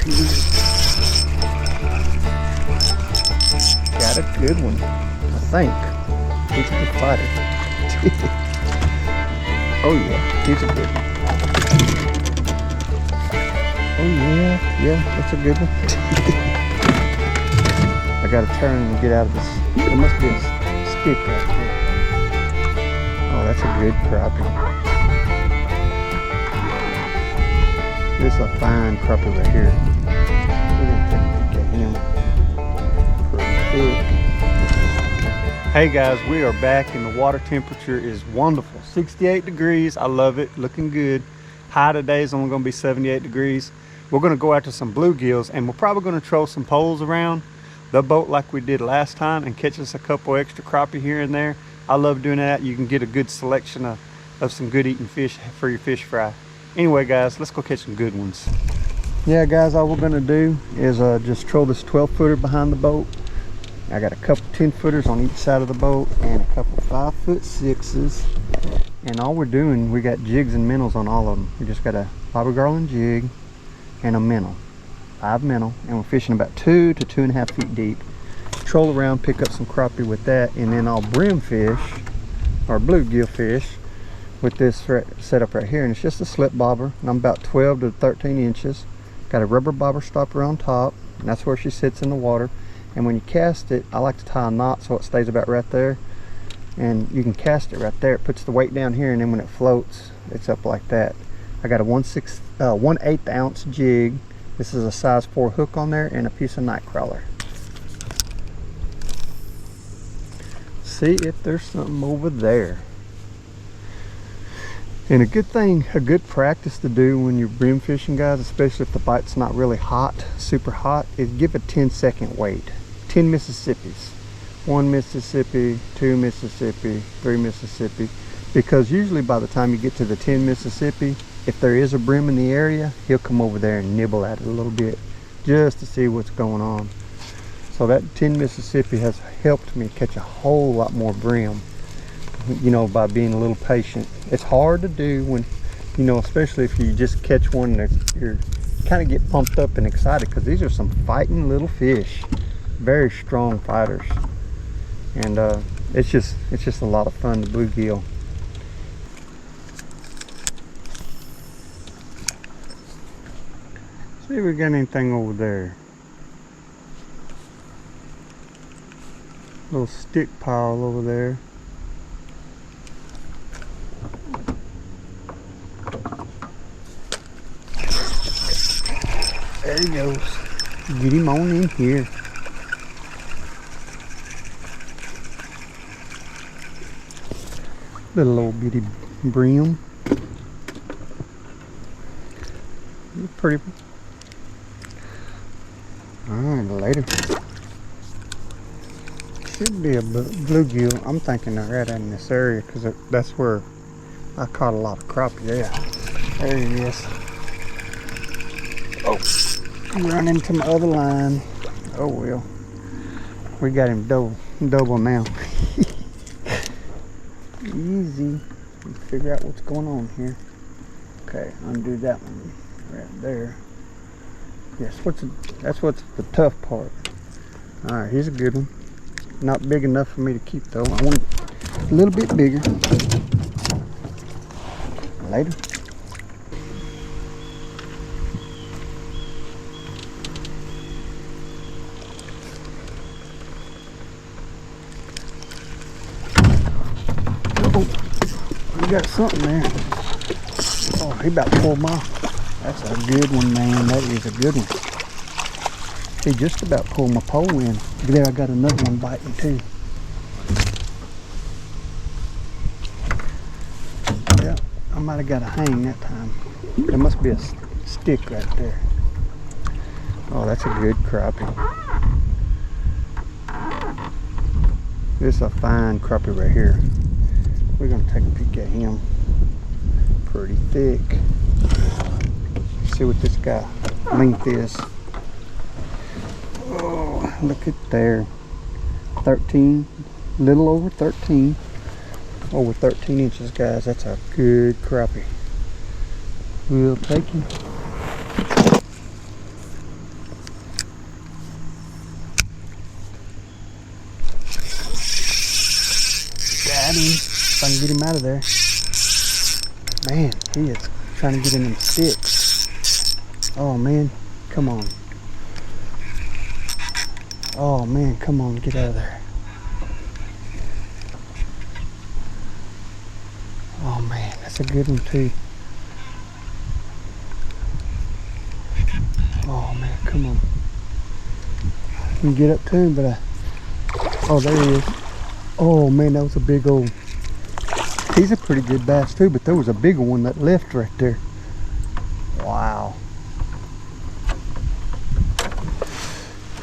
Got a good one, I think. He's a good fighter. Oh yeah, he's a good one. Oh yeah, that's a good one. I gotta turn and get out of this. There must be a stick right there. Oh, that's a good crappie. This is a fine crappie right here. We're gonna take a peek at him. Pretty thick. Hey guys, we are back and the water temperature is wonderful. 68 degrees, I love it, looking good. High today is only gonna be 78 degrees. We're gonna go after some bluegills and we're probably gonna throw some poles around the boat like we did last time and catch us a couple extra crappie here and there. I love doing that. You can get a good selection of some good eating fish for your fish fry. Anyway guys, let's go catch some good ones. Yeah guys, all we're gonna do is just throw this 12-footer behind the boat. I got a couple 10-footers on each side of the boat and a couple 5'6". And all we're doing, we got jigs and minnows on all of them. We just got a bobber garland jig and a minnow, 5 minnow, and we're fishing about 2 to 2.5 feet deep. Troll around, pick up some crappie with that, and then I'll brim fish or bluegill fish with this setup right here. And it's just a slip bobber, and I'm about 12 to 13 inches. Got a rubber bobber stopper on top, and that's where she sits in the water. And when you cast it, I like to tie a knot so it stays about right there. And you can cast it right there. It puts the weight down here, and then when it floats, it's up like that. I got a 1/8 ounce jig. This is a size 4 hook on there and a piece of night crawler. See if there's something over there. And a good thing, a good practice to do when you're brim fishing, guys, especially if the bite's not really hot, super hot, is give a 10-second wait. 10 Mississippis. 1 Mississippi, 2 Mississippi, 3 Mississippi. Because usually by the time you get to the 10 Mississippi, if there is a brim in the area, he'll come over there and nibble at it a little bit just to see what's going on. So that 10 Mississippi has helped me catch a whole lot more brim, you know, by being a little patient. It's hard to do when, you know, especially if you just catch one that you're kind of get pumped up and excited, because these are some fighting little fish, very strong fighters. And it's just a lot of fun to bluegill. See if we got anything over there. Little stick pile over there. There he goes. Get him on in here. Little old bitty brim. Pretty. Alright, later. Should be a bluegill. I'm thinking they're right in this area because that's where I caught a lot of crappie. Yeah, there he is. Oh, run into my other line. Oh well, we got him double now. Easy. Figure out what's going on here. Okay, undo that one right there. Yes, that's what's the tough part. All right, here's a good one. Not big enough for me to keep though. I want it a little bit bigger. Later. Oh, we got something there. Oh, he about to pull them off. That's a good one, man. That is a good one. He just about pulled my pole in. There, I got another one biting too. Yeah, I might have got a hang that time. There must be a stick right there. Oh, that's a good crappie. This is a fine crappie right here. We're gonna take a peek at him. Pretty thick. See what this guy length is. Oh, look at there. 13, little over 13. Over 13 inches, guys. That's a good crappie. We'll take him. got him. If I can get him out of there. Man, he is trying to get in them sticks. Oh man, come on. Oh man, come on, get out of there. Oh man, that's a good one too. Oh man, come on. I can get up to him, but oh, there he is. Oh man, that was a big old. He's a pretty good bass too, but there was a bigger one that left right there. Wow.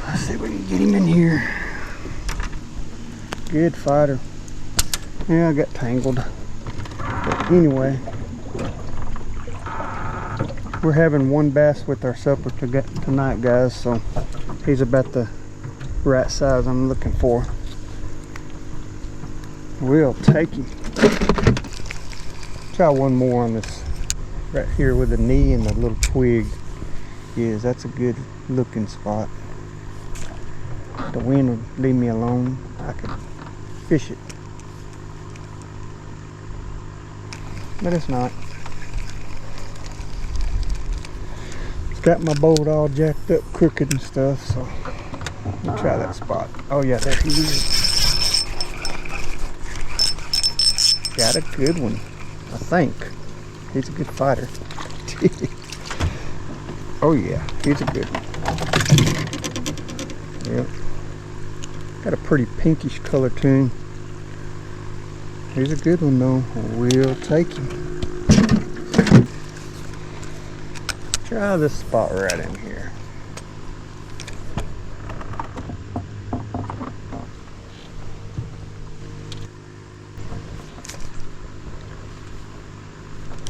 Let's see if we can get him in here. Good fighter. Yeah, I got tangled. But anyway, we're having one bass with our supper tonight, guys, so he's about the right size I'm looking for. We'll take him. Try one more on this right here with the knee and the little twig. Yes, that's a good looking spot. The wind would leave me alone. I could fish it, but it's not. It's got my boat all jacked up crooked and stuff, so I'll try that spot. Oh yeah, there he is. Got a good one, I think. He's a good fighter. Oh yeah, he's a good one. Yep. Got a pretty pinkish color to him. He's a good one though. We'll take him. Try this spot right in here.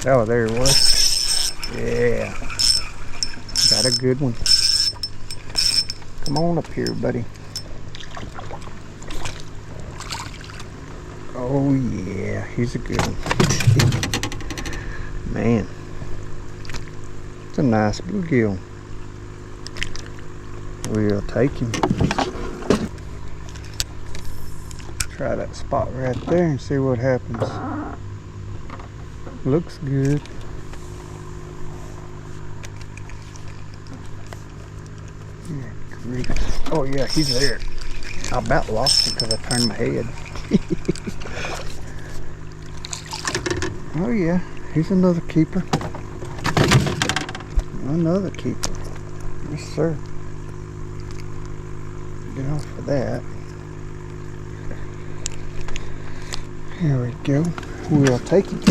Oh, there he was. Yeah. Got a good one. Come on up here, buddy. Oh yeah, he's a good one. Man. It's a nice bluegill. We'll take him. Try that spot right there and see what happens. Looks good. Oh yeah, he's there. I about lost him because I turned my head. Oh yeah, he's another keeper. Another keeper. Yes sir. Get off of that. Here we go. We'll take him.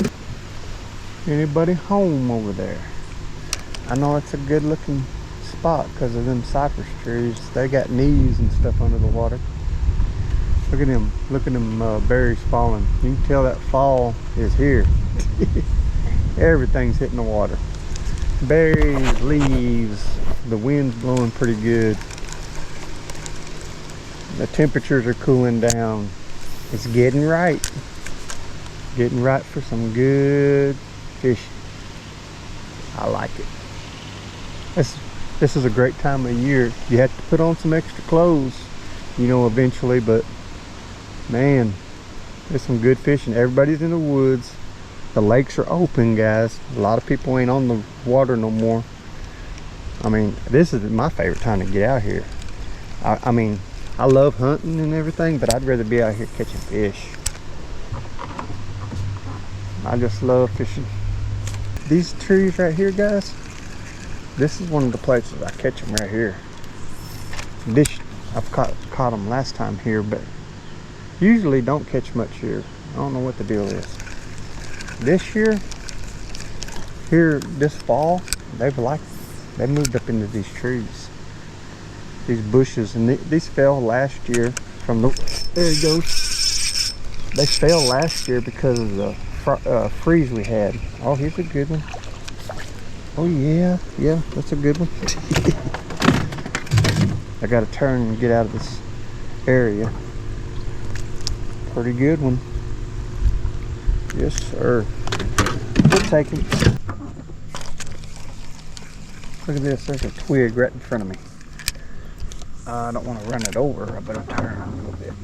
Anybody home over there? I know it's a good looking spot because of them cypress trees. They got knees and stuff under the water. Look at them. Look at them berries falling. You can tell that fall is here. Everything's hitting the water. Berries, leaves. The wind's blowing pretty good. The temperatures are cooling down. It's getting right. Getting right for some good fishing. I like it. This is a great time of year. You have to put on some extra clothes, you know, eventually, but man, there's some good fishing. Everybody's in the woods. The lakes are open, guys. A lot of people ain't on the water no more. I mean, this is my favorite time to get out here. I mean, I love hunting and everything, but I'd rather be out here catching fish. I just love fishing. These trees right here, guys, this is one of the places I catch them right here. I've caught them last time here, but usually don't catch much here. I don't know what the deal is. This year, here this fall, they moved up into these trees, these bushes, and these fell last year from the. There it goes. They fell last year because of the freeze we had. Oh, here's a good one. Oh yeah, yeah, that's a good one. I gotta turn and get out of this area. Pretty good one. Yes sir. We'll take him. Look at this, there's a twig right in front of me. I don't want to run it over. I better turn a little bit.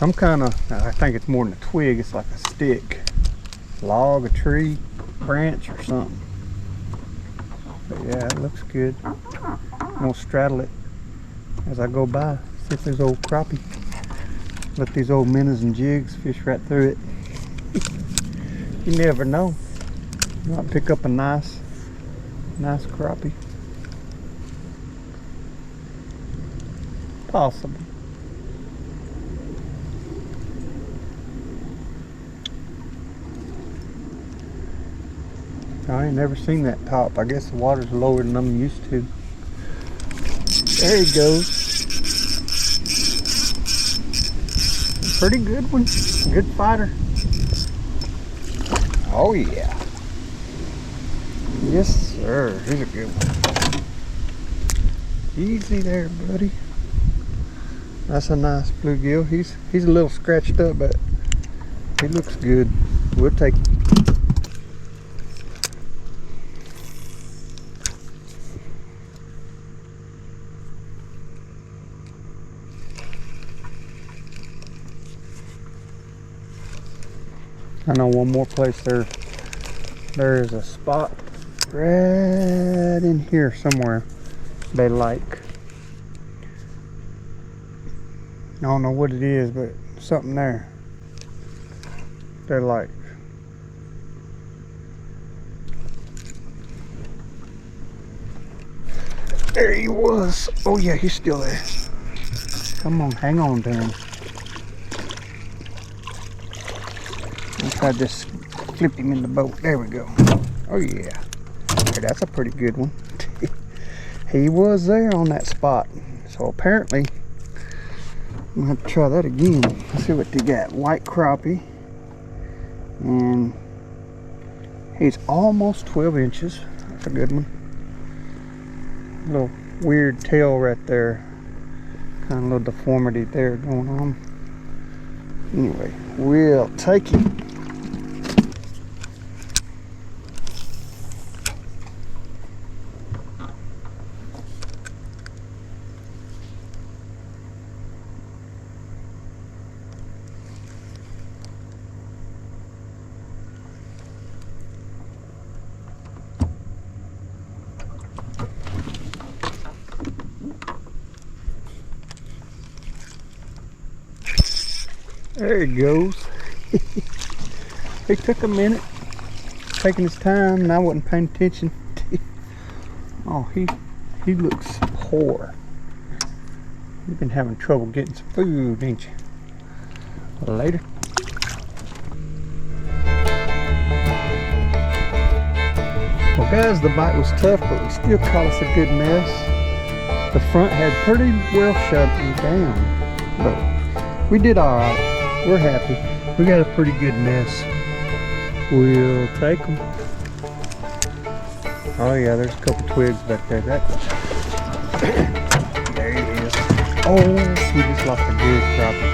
some kind of, I think it's more than a twig, it's like a stick, log, a tree, branch or something. But yeah, it looks good. I'm gonna straddle it as I go by, see if there's old crappie. Let these old minnows and jigs fish right through it. You never know. You might pick up a nice crappie. Possible. I ain't never seen that top. I guess the water's lower than I'm used to. There he goes. Pretty good one. Good fighter. Oh yeah. Yes sir. He's a good one. Easy there, buddy. That's a nice bluegill. He's a little scratched up, but he looks good. We'll take it. I know one more place there's a spot right in here somewhere they like. I don't know what it is, but something there they like. There he was. Oh yeah, he's still there. Come on, hang on to him. I just flip him in the boat. There we go. Oh yeah. Hey, that's a pretty good one. He was there on that spot. So apparently, I'm gonna have to try that again. Let's see what they got. White crappie. And he's almost 12 inches. That's a good one. Little weird tail right there. Kind of little deformity there going on. Anyway, we'll take him. There he goes. He took a minute, taking his time, and I wasn't paying attention. Oh, he looks poor. You've been having trouble getting some food, ain't you? Later. Well guys, the bite was tough, but we still caught us a good mess. The front had pretty well shut down, but we did all right. We're happy. We got a pretty good mess. We'll take them. Oh yeah, there's a couple twigs back there. There he is. Oh, we just lost a good crappie.